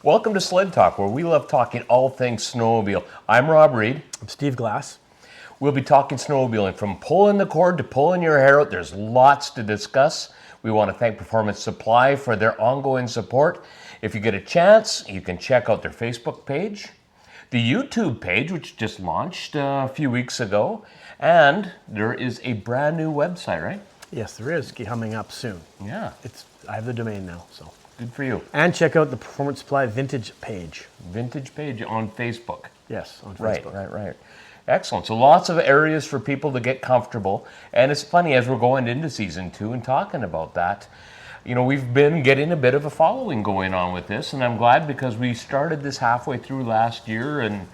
Welcome to Sled Talk, where we love talking all things snowmobile. I'm Rob Reed. I'm Steve Glass. We'll be talking snowmobiling from pulling the cord to pulling your hair out. There's lots to discuss. We want to thank Performance Supply for their ongoing support. If you get a chance, you can check out their Facebook page, the YouTube page, which just launched a few weeks ago, and there is a brand new website, right? Yes, there is. Coming up soon. Yeah. I have the domain now, so. Good for you. And check out the Performance Supply Vintage page. Vintage page on Facebook. Yes, on Facebook. Right. Excellent. So lots of areas for people to get comfortable. And it's funny, as we're going into season 2 and talking about that, you know, we've been getting a bit of a following going on with this. And I'm glad because we started this halfway through last year and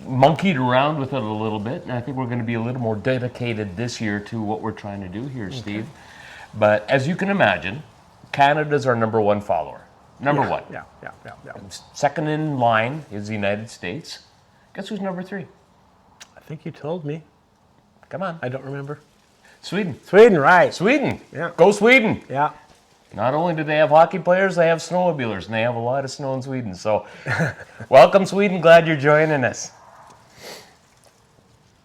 monkeyed around with it a little bit. And I think we're going to be a little more dedicated this year to what we're trying to do here, Steve. But as you can imagine, Canada's our number one follower. Number one. Yeah. Second in line is the United States. Guess who's number 3? I think you told me. Come on. I don't remember. Sweden. Sweden, right. Sweden. Yeah. Go Sweden. Yeah. Not only do they have hockey players, they have snowmobilers, and they have a lot of snow in Sweden. So welcome, Sweden. Glad you're joining us.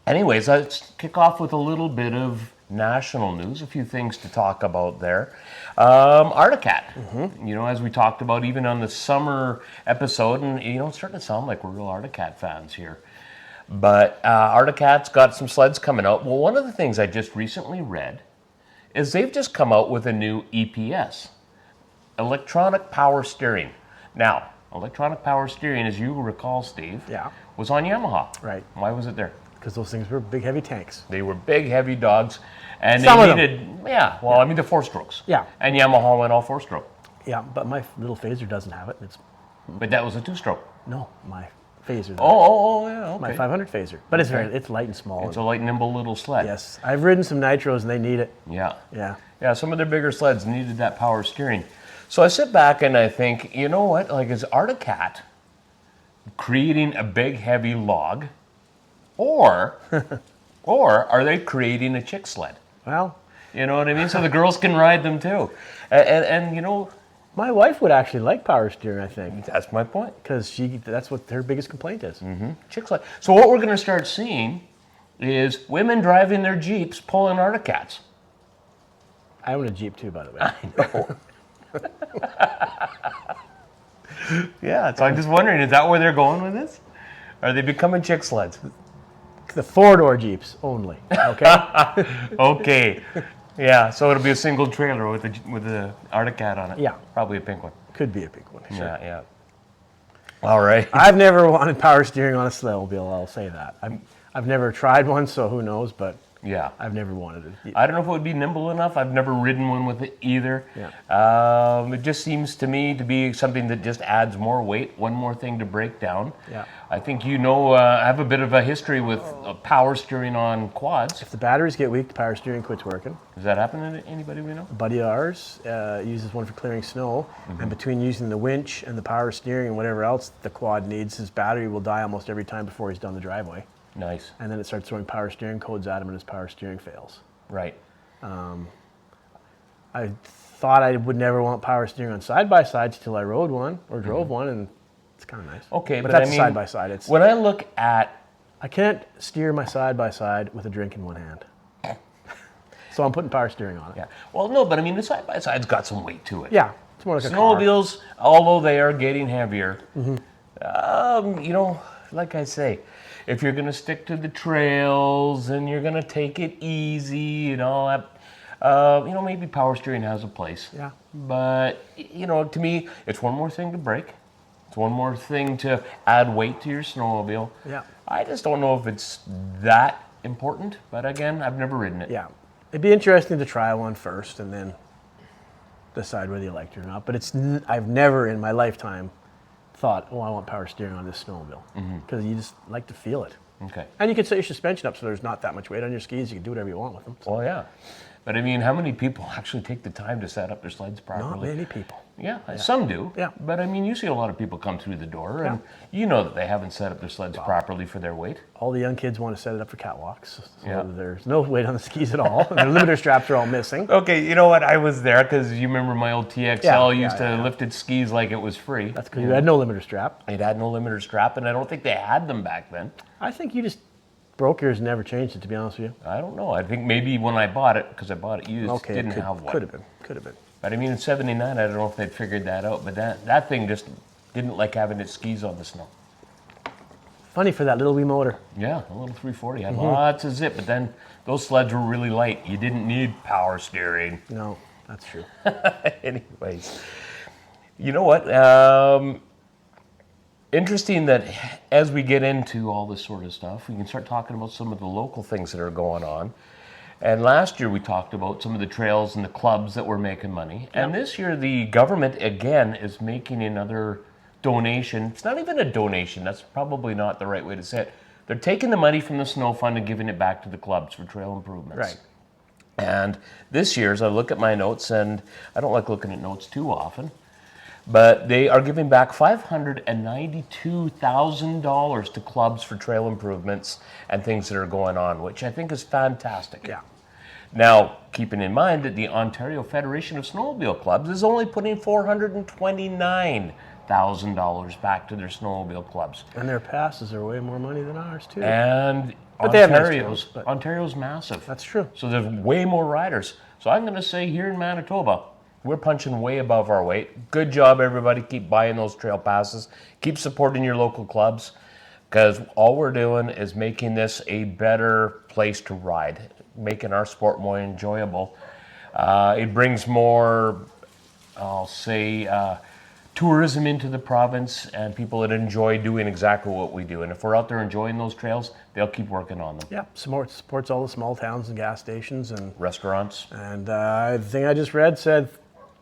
Anyways, let's kick off with a little bit of national news, a few things to talk about there. Arctic. You know, as we talked about even on the summer episode, and you know, it's starting to sound like we're real Arctic fans here. But Arctic's got some sleds coming out. Well, one of the things I just recently read is they've just come out with a new EPS, electronic power steering. Now, electronic power steering, as you recall, Steve, was on Yamaha. Right. Why was it there? Because those things were big, heavy tanks. They were big, heavy dogs, and Some they of needed, I mean, the 4-strokes. Yeah. And Yamaha went all 4-stroke. Yeah, but my little phaser doesn't have it. But that was a 2-stroke. No, my phaser. Yeah, okay. My 500 phaser. But it's light and small. It's a light, nimble little sled. Yes. I've ridden some nitros and they need it. Yeah, some of their bigger sleds needed that power steering. So I sit back and I think, you know what, like, is Arctic creating a big, heavy log, or are they creating a chick sled? Well, you know what I mean? So the girls can ride them too. And you know, my wife would actually like power steering, I think. That's my point. Because that's what her biggest complaint is. Chick sled. So what we're going to start seeing is women driving their Jeeps pulling Arctic. I own a Jeep too, by the way. I know. Yeah, so I'm just wondering, is that where they're going with this? Are they becoming chick sleds? The 4-door Jeeps only, okay? Okay. Yeah, so it'll be a single trailer with the Arctic on it. Yeah. Probably a pink one. Could be a pink one, sure. Yeah. All right. I've never wanted power steering on a snowmobile, I'll say that. I've never tried one, so who knows, but yeah, I've never wanted it. I don't know if it would be nimble enough. I've never ridden one with it either. Yeah. It just seems to me to be something that just adds more weight, one more thing to break down. Yeah. I think I have a bit of a history with power steering on quads. If the batteries get weak, the power steering quits working. Does that happen to anybody we know? A buddy of ours uses one for clearing snow, and between using the winch and the power steering and whatever else the quad needs, his battery will die almost every time before he's done the driveway. Nice. And then it starts throwing power steering codes at him and his power steering fails. Right. I thought I would never want power steering on side-by-sides till I rode one or drove one, and it's kind of nice. Okay, but I that's mean, side-by-side. When I look at... I can't steer my side-by-side with a drink in one hand. So I'm putting power steering on it. Yeah. Well, no, but I mean, the side-by-side's got some weight to it. Yeah. It's more like a car. Snowmobiles, although they are getting heavier, you know, like I say, if you're going to stick to the trails and you're going to take it easy and all that, you know, maybe power steering has a place. Yeah. But, you know, to me, it's one more thing to break. It's one more thing to add weight to your snowmobile. Yeah. I just don't know if it's that important. But again, I've never ridden it. Yeah. It'd be interesting to try one first and then decide whether you liked it or not. But I've never in my lifetime thought, I want power steering on this snowmobile. Because you just like to feel it. Okay. And you can set your suspension up so there's not that much weight on your skis. You can do whatever you want with them. So. Well, yeah. But I mean, how many people actually take the time to set up their sleds properly? Not many people. Yeah, some do. Yeah. But I mean, you see a lot of people come through the door, and you know that they haven't set up their sleds properly for their weight. All the young kids want to set it up for catwalks, so Yeah. there's no weight on the skis at all. And their limiter straps are all missing. Okay, you know what? I was there because you remember my old TXL used to lift its skis like it was free. That's because you had no limiter strap. It had no limiter strap, and I don't think they had them back then. I think you just broke yours and never changed it, to be honest with you. I don't know. I think maybe when I bought it, because I bought it used, didn't have one. Could have been. But I mean, in '79, I don't know if they'd figured that out. But that thing just didn't like having its skis on the snow. Funny for that little wee motor. Yeah, a little 340 had lots of zip, but then those sleds were really light. You didn't need power steering. No, that's true. Anyways, you know what? Interesting that as we get into all this sort of stuff, we can start talking about some of the local things that are going on. And last year we talked about some of the trails and the clubs that were making money. And this year the government, again, is making another donation. It's not even a donation. That's probably not the right way to say it. They're taking the money from the snow fund and giving it back to the clubs for trail improvements. Right. And this year, as I look at my notes, and I don't like looking at notes too often, but they are giving back $592,000 to clubs for trail improvements and things that are going on, which I think is fantastic. Yeah. Now, keeping in mind that the Ontario Federation of Snowmobile Clubs is only putting $429,000 back to their snowmobile clubs. And their passes are way more money than ours, too. And But they have nice trails, but- Ontario's massive. That's true. So there's way more riders. So I'm going to say here in Manitoba, we're punching way above our weight. Good job, everybody. Keep buying those trail passes. Keep supporting your local clubs, because all we're doing is making this a better place to ride, making our sport more enjoyable. It brings more, I'll say, tourism into the province and people that enjoy doing exactly what we do. And if we're out there enjoying those trails, they'll keep working on them. Yeah, supports all the small towns and gas stations and Restaurants. And the thing I just read said,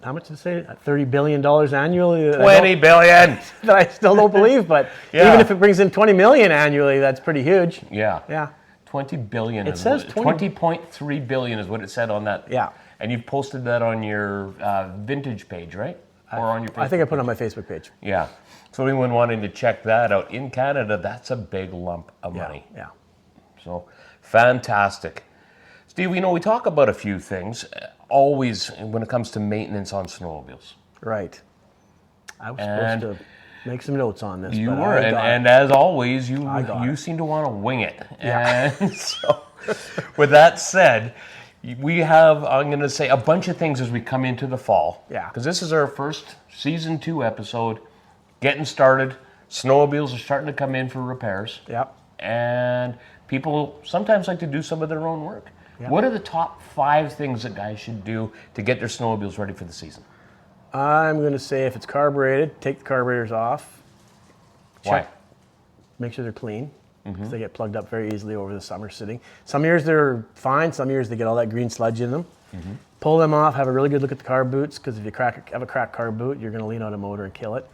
how much did it say? $30 billion annually? $20 billion! That I still don't believe, but Yeah. even if it brings in $20 million annually, that's pretty huge. Yeah. Yeah. 20 billion. It says 20.3 billion is what it said on that. Yeah. And you've posted that on your vintage page, right? Or on your Facebook I think I put it on my Facebook page. Yeah. So anyone wanting to check that out, in Canada, that's a big lump of money. Yeah. So fantastic. Steve, we talk about a few things always when it comes to maintenance on snowmobiles. Right. I was supposed to make some notes on this. You but were, I got and it. as always, you it. seem to want to wing it. Yeah. And so, with that said, we have, I'm going to say, a bunch of things as we come into the fall. Yeah. Because this is our first season 2 episode, getting started. Snowmobiles are starting to come in for repairs. Yep. And people sometimes like to do some of their own work. Yep. What are the top 5 things that guys should do to get their snowmobiles ready for the season? I'm going to say if it's carbureted, take the carburetors off. Why? Make sure they're clean. Because they get plugged up very easily over the summer sitting. Some years they're fine, some years they get all that green sludge in them. Pull them off, have a really good look at the carb boots, because if you have a cracked carb boot, you're going to lean on a motor and kill it.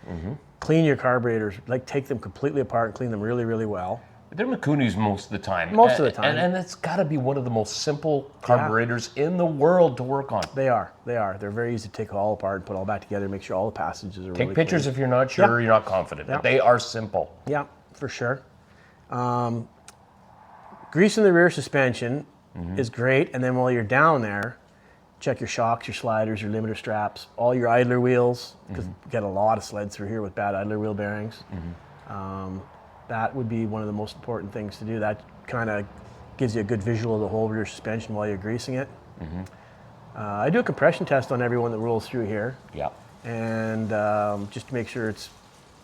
Clean your carburetors, take them completely apart and clean them really, really well. They're Mikunis most of the time. Most of the time. And it's got to be one of the most simple carburetors in the world to work on. They are. They're very easy to take all apart and put all back together, make sure all the passages are Take really pictures clean. if you're not sure, you're not confident. Yeah. But they are simple. Yeah, for sure. Greasing the rear suspension is great, and then while you're down there, check your shocks, your sliders, your limiter straps, all your idler wheels, because we get a lot of sleds through here with bad idler wheel bearings. That would be one of the most important things to do. That kind of gives you a good visual of the whole rear suspension while you're greasing it. I do a compression test on everyone that rolls through here. Yeah. And just to make sure it's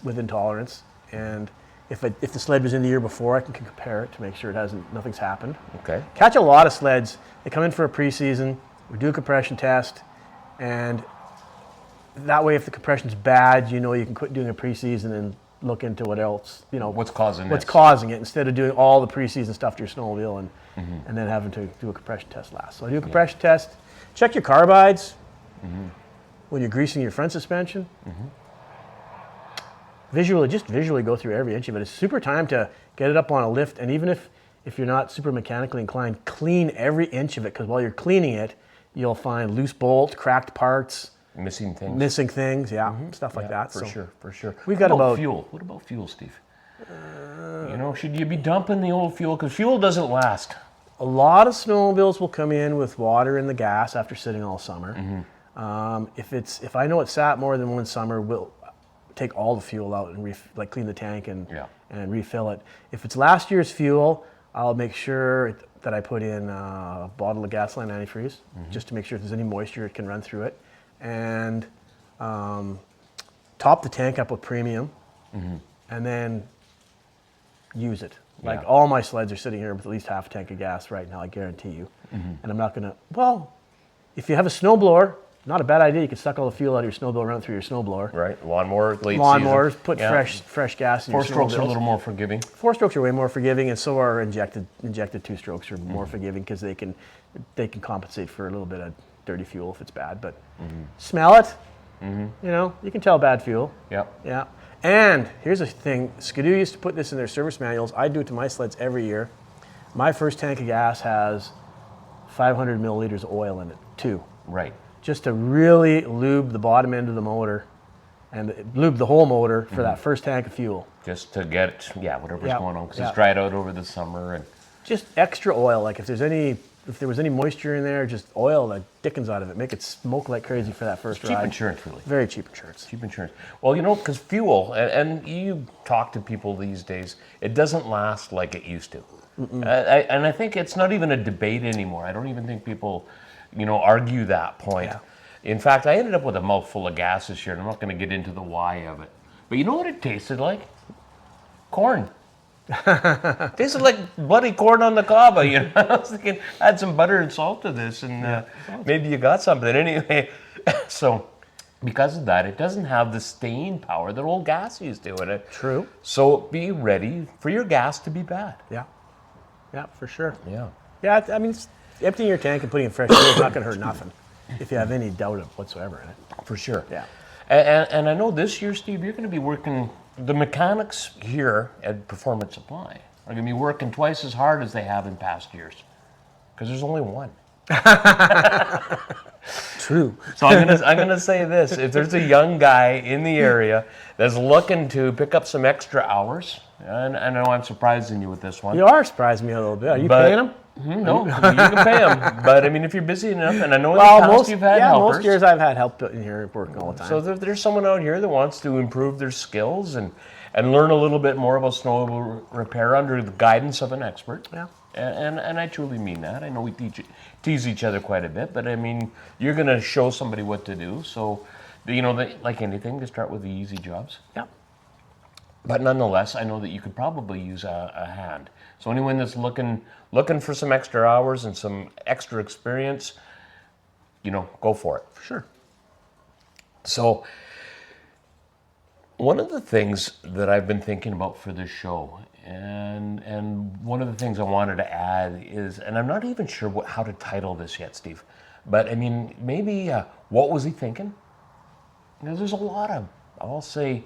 within tolerance. And if the sled was in the year before, I can compare it to make sure nothing's happened. Okay. Catch a lot of sleds. They come in for a preseason. We do a compression test, and that way, if the compression's bad, you can quit doing a preseason and look into what else. What's causing what's this? causing it, instead of doing all the preseason stuff to your snowmobile and then having to do a compression test last. So I do a compression test. Check your carbides when you're greasing your front suspension. Visually go through every inch of it. It's super time to get it up on a lift, and even if you're not super mechanically inclined, clean every inch of it, because while you're cleaning it, you'll find loose bolts, cracked parts, Missing things. missing things, stuff like that. For sure, for sure. We've got about fuel. What about fuel, Steve? Should you be dumping the old fuel? Because fuel doesn't last. a lot of snowmobiles will come in with water in the gas after sitting all summer. If I know it sat more than one summer, we'll take all the fuel out and clean the tank and refill it. If it's last year's fuel, I'll make sure that I put in a bottle of gasoline antifreeze just to make sure if there's any moisture, it can run through it, and top the tank up with premium, and then use it. Like all my sleds are sitting here with at least half a tank of gas right now, I guarantee you. And I'm not gonna, if you have a snowblower, not a bad idea. You can suck all the fuel out of your snowblower, run it through your snowblower. Right, lawnmower, late Lawnmowers, season. put fresh gas in your snowmobiles. 4-strokes are a little more forgiving. 4-strokes are way more forgiving, and so are injected 2-strokes are more forgiving because they can compensate for a little bit of dirty fuel if it's bad. But smell it, you can tell bad fuel. Yeah. And here's the thing, Skidoo used to put this in their service manuals. I do it to my sleds every year. My first tank of gas has 500 milliliters of oil in it, too. Right. Just to really lube the bottom end of the motor and lube the whole motor for that first tank of fuel. Just to get, whatever's going on, because it's dried out over the summer. And just extra oil, like if there was any moisture in there, just oil the dickens out of it. Make it smoke like crazy for that first ride. Cheap insurance, really. Very cheap insurance. Cheap insurance. Well, because fuel, and you talk to people these days, it doesn't last like it used to. And I think it's not even a debate anymore. I don't even think people argue that point. In fact, I ended up with a mouthful of gas this year, and I'm not going to get into the why of it. But you know what it tasted like? Corn. Tasted like bloody corn on the cob. I was thinking, add some butter and salt to this, and maybe you got something. Anyway, so because of that, it doesn't have the staying power that old gas used to in it. True. So be ready for your gas to be bad. Yeah, for sure. Yeah. I mean, emptying your tank and putting in fresh fuel is not going to hurt nothing if you have any doubt whatsoever in it. For sure. Yeah. And I know this year, Steve, you're going to be working, the mechanics here at Performance Supply are going to be working twice as hard as they have in past years, because there's only one. True. So I'm gonna say this: if there's a young guy in the area that's looking to pick up some extra hours, and I know I'm surprising you with this one. You are surprising me a little bit. Are you paying them? No, you can pay them. But I mean, if you're busy enough, and I know in the past you've had helpers. Most years I've had help in here working all the time. So if there's someone out here that wants to improve their skills and learn a little bit more about snowmobile repair under the guidance of an expert. Yeah. And I truly mean that. I know we tease each other quite a bit, but I mean, you're going to show somebody what to do. So, like anything, they start with the easy jobs. Yeah. But nonetheless, I know that you could probably use a hand. So anyone that's looking for some extra hours and some extra experience, go for it. For sure. So, one of the things that I've been thinking about for this show, and one of the things I wanted to add is, and I'm not even sure how to title this yet, Steve, but I mean, maybe what was he thinking? There's a lot of, I'll say,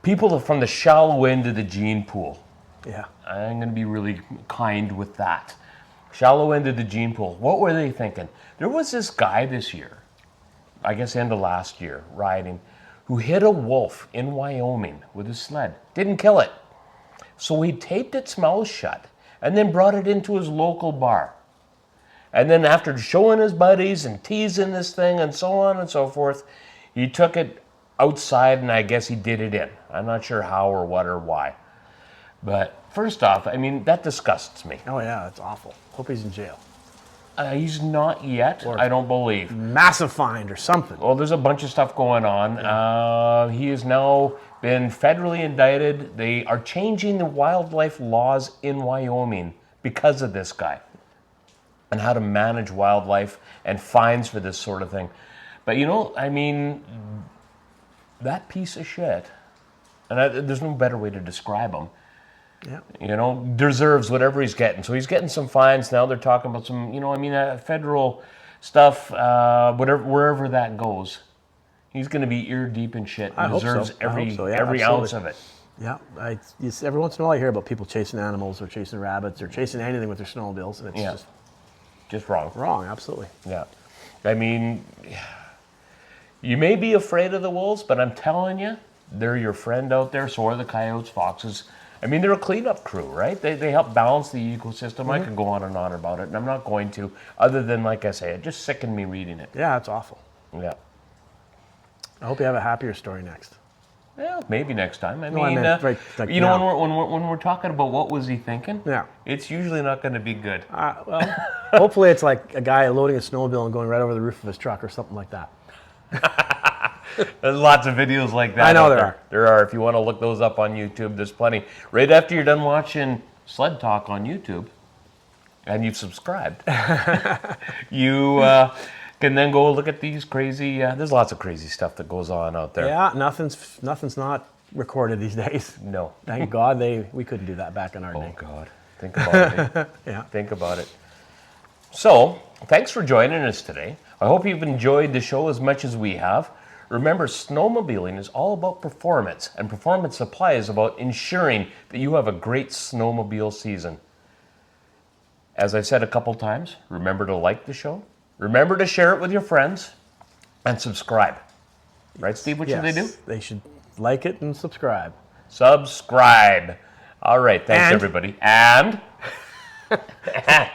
people from the shallow end of the gene pool. Yeah. I'm going to be really kind with that. Shallow end of the gene pool. What were they thinking? There was this guy this year, I guess end of last year, riding, who hit a wolf in Wyoming with his sled. Didn't kill it. So he taped its mouth shut and then brought it into his local bar. And then after showing his buddies and teasing this thing and so on and so forth, he took it outside and I guess he did it in. I'm not sure how or what or why. But first off, I mean, that disgusts me. Oh yeah, it's awful. Hope he's in jail. He's not yet, I don't believe. Massive fine or something. Well, there's a bunch of stuff going on. He has now been federally indicted. They are changing the wildlife laws in Wyoming because of this guy and how to manage wildlife and fines for this sort of thing. But I mean, that piece of shit, and there's no better way to describe him, deserves whatever he's getting. So he's getting some fines now. They're talking about some, federal stuff, wherever that goes. He's going to be ear deep in shit. He deserves every ounce of it. Yeah, every once in a while I hear about people chasing animals or chasing rabbits or chasing anything with their snowmobiles, and it's just wrong. Wrong, absolutely. Yeah, I mean, You may be afraid of the wolves, but I'm telling you, they're your friend out there. So are the coyotes, foxes. I mean, they're a cleanup crew, right? They help balance the ecosystem. I could go on and on about it, and I'm not going to, other than, like I say, it just sickened me reading it. Yeah, it's awful. Yeah. I hope you have a happier story next. Well, maybe next time. I No, I mean, meant right, like you know, now. when we're talking about what was he thinking, Yeah. it's usually not going to be good. Well, hopefully it's like a guy loading a snowmobile and going right over the roof of his truck or something like that. There's lots of videos like that. I know out there are. There are. If you want to look those up on YouTube, there's plenty. Right after you're done watching Sled Talk on YouTube, and you've subscribed, you can then go look at these crazy. There's lots of crazy stuff that goes on out there. Yeah, nothing's not recorded these days. No. Thank God we couldn't do that back in our Oh day. God. Think about it. Yeah. Think about it. So, thanks for joining us today. I hope you've enjoyed the show as much as we have. Remember, snowmobiling is all about performance, and Performance Supply is about ensuring that you have a great snowmobile season. As I've said a couple times, remember to like the show, remember to share it with your friends, and subscribe. Right, Steve? What should they do? They should like it and subscribe. Subscribe. All right, thanks And- everybody. And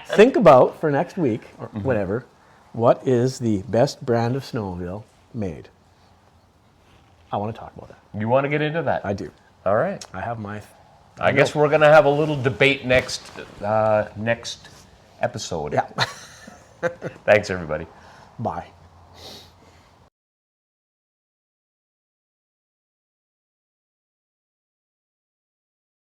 Think about, for next week, or whatever, what is the best brand of snowmobile made? I want to talk about that. you want to get into that? I do. All right. I have my... I guess we're going to have a little debate next episode. Yeah. Thanks, everybody. Bye.